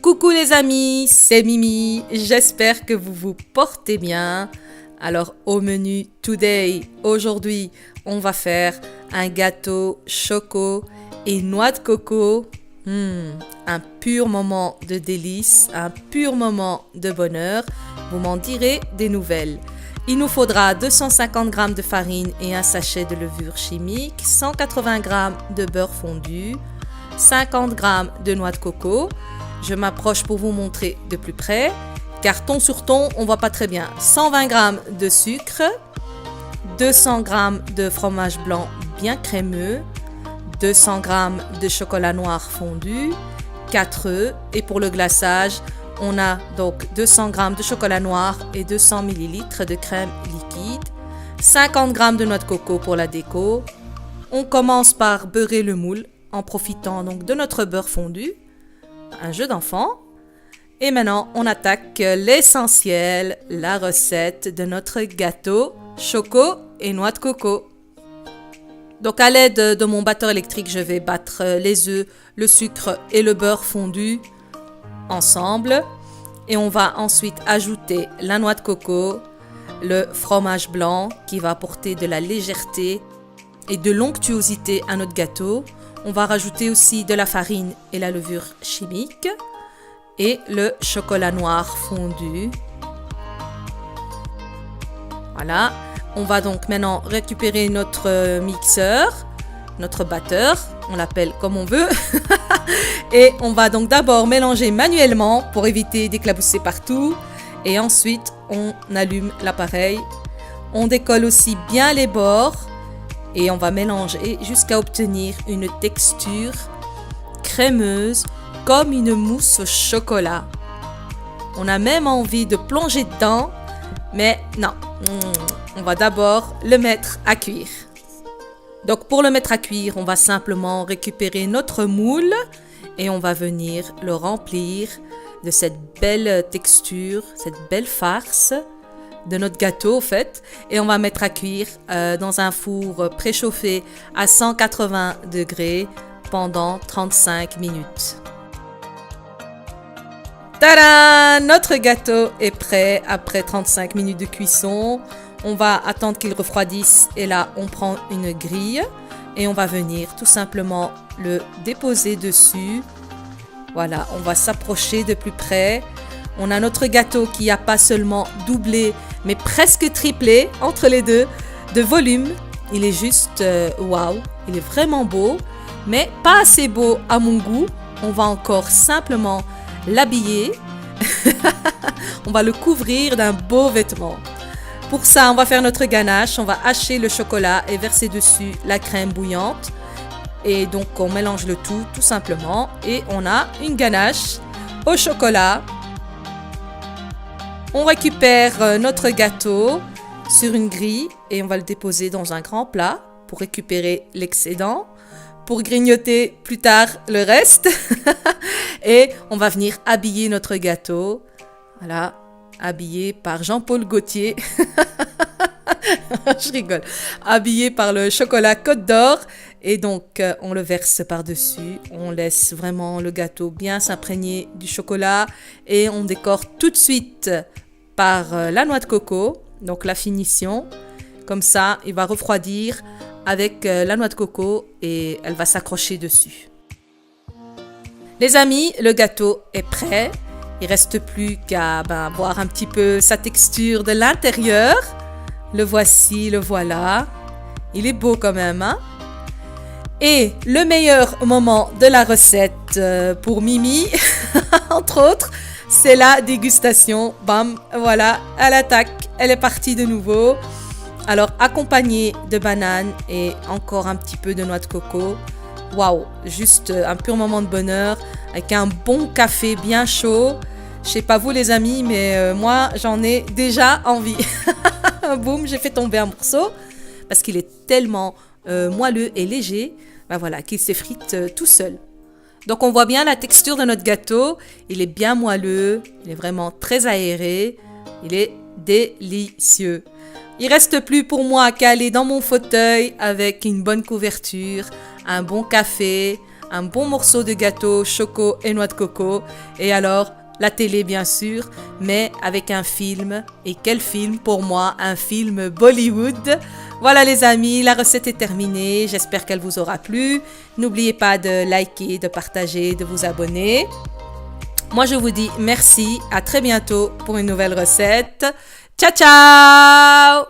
Coucou les amis, c'est Mimi, j'espère que vous vous portez bien. Alors au menu today, aujourd'hui, on va faire un gâteau choco et noix de coco. Un pur moment de délice, un pur moment de bonheur. Vous m'en direz des nouvelles. Il nous faudra 250 g de farine et un sachet de levure chimique, 180 g de beurre fondu, 50 g de noix de coco. Je m'approche pour vous montrer de plus près, car ton sur ton, on voit pas très bien. 120 g de sucre, 200 g de fromage blanc bien crémeux, 200 g de chocolat noir fondu, 4 œufs et pour le glaçage, on a donc 200 g de chocolat noir et 200 ml de crème liquide, 50 g de noix de coco pour la déco. On commence par beurrer le moule en profitant donc de notre beurre fondu, un jeu d'enfant. Et maintenant, on attaque l'essentiel, la recette de notre gâteau choco et noix de coco. Donc à l'aide de mon batteur électrique, je vais battre les œufs, le sucre et le beurre fondu ensemble. Et on va ensuite ajouter la noix de coco, le fromage blanc qui va apporter de la légèreté et de l'onctuosité à notre gâteau. On va rajouter aussi de la farine et la levure chimique et le chocolat noir fondu. Voilà. On va donc maintenant récupérer notre mixeur, notre batteur, on l'appelle comme on veut. Et on va donc d'abord mélanger manuellement pour éviter d'éclabousser partout. Et ensuite, on allume l'appareil. On décolle aussi bien les bords. Et on va mélanger jusqu'à obtenir une texture crémeuse comme une mousse au chocolat. On a même envie de plonger dedans, mais non. On va d'abord le mettre à cuire. Donc pour le mettre à cuire, on va simplement récupérer notre moule et on va venir le remplir de cette belle texture, cette belle farce de notre gâteau en fait. Et on va mettre à cuire dans un four préchauffé à 180 degrés pendant 35 minutes. Tada! Notre gâteau est prêt après 35 minutes de cuisson. On va attendre qu'il refroidisse et là on prend une grille et on va venir tout simplement le déposer dessus. Voilà, on va s'approcher de plus près. On a notre gâteau qui a pas seulement doublé mais presque triplé entre les deux de volume. Il est juste waouh, il est vraiment beau mais pas assez beau à mon goût. On va encore simplement l'habiller. On va le couvrir d'un beau vêtement. Pour ça, on va faire notre ganache. On va hacher le chocolat et verser dessus la crème bouillante. Et donc, on mélange le tout simplement. Et on a une ganache au chocolat. On récupère notre gâteau sur une grille et on va le déposer dans un grand plat pour récupérer l'excédent, pour grignoter plus tard le reste. Et on va venir habiller notre gâteau. Voilà, habillé par Jean-Paul Gaultier. Je rigole. Habillé par le chocolat Côte d'Or. Et donc, on le verse par-dessus. On laisse vraiment le gâteau bien s'imprégner du chocolat. Et on décore tout de suite par la noix de coco. Donc, la finition. Comme ça, il va refroidir avec la noix de coco et elle va s'accrocher dessus. Les amis, le gâteau est prêt. Il reste plus qu'à voir un petit peu sa texture de l'intérieur. Le voici, le voilà. Il est beau quand même, hein? Et le meilleur moment de la recette pour Mimi, entre autres, c'est la dégustation. Bam, voilà, elle attaque, elle est partie de nouveau. Alors, accompagné de bananes et encore un petit peu de noix de coco. Waouh, juste un pur moment de bonheur avec un bon café bien chaud. Je sais pas vous les amis, mais moi j'en ai déjà envie. Boum, j'ai fait tomber un morceau parce qu'il est tellement moelleux et léger, voilà, qu'il s'effrite tout seul. Donc on voit bien la texture de notre gâteau. Il est bien moelleux, il est vraiment très aéré, il est délicieux. Il reste plus pour moi qu'à aller dans mon fauteuil avec une bonne couverture, un bon café, un bon morceau de gâteau choco et noix de coco. Et alors, la télé bien sûr, mais avec un film. Et quel film? Pour moi, un film Bollywood. Voilà les amis, la recette est terminée. J'espère qu'elle vous aura plu. N'oubliez pas de liker, de partager, de vous abonner. Moi, je vous dis merci. À très bientôt pour une nouvelle recette. Ciao, ciao!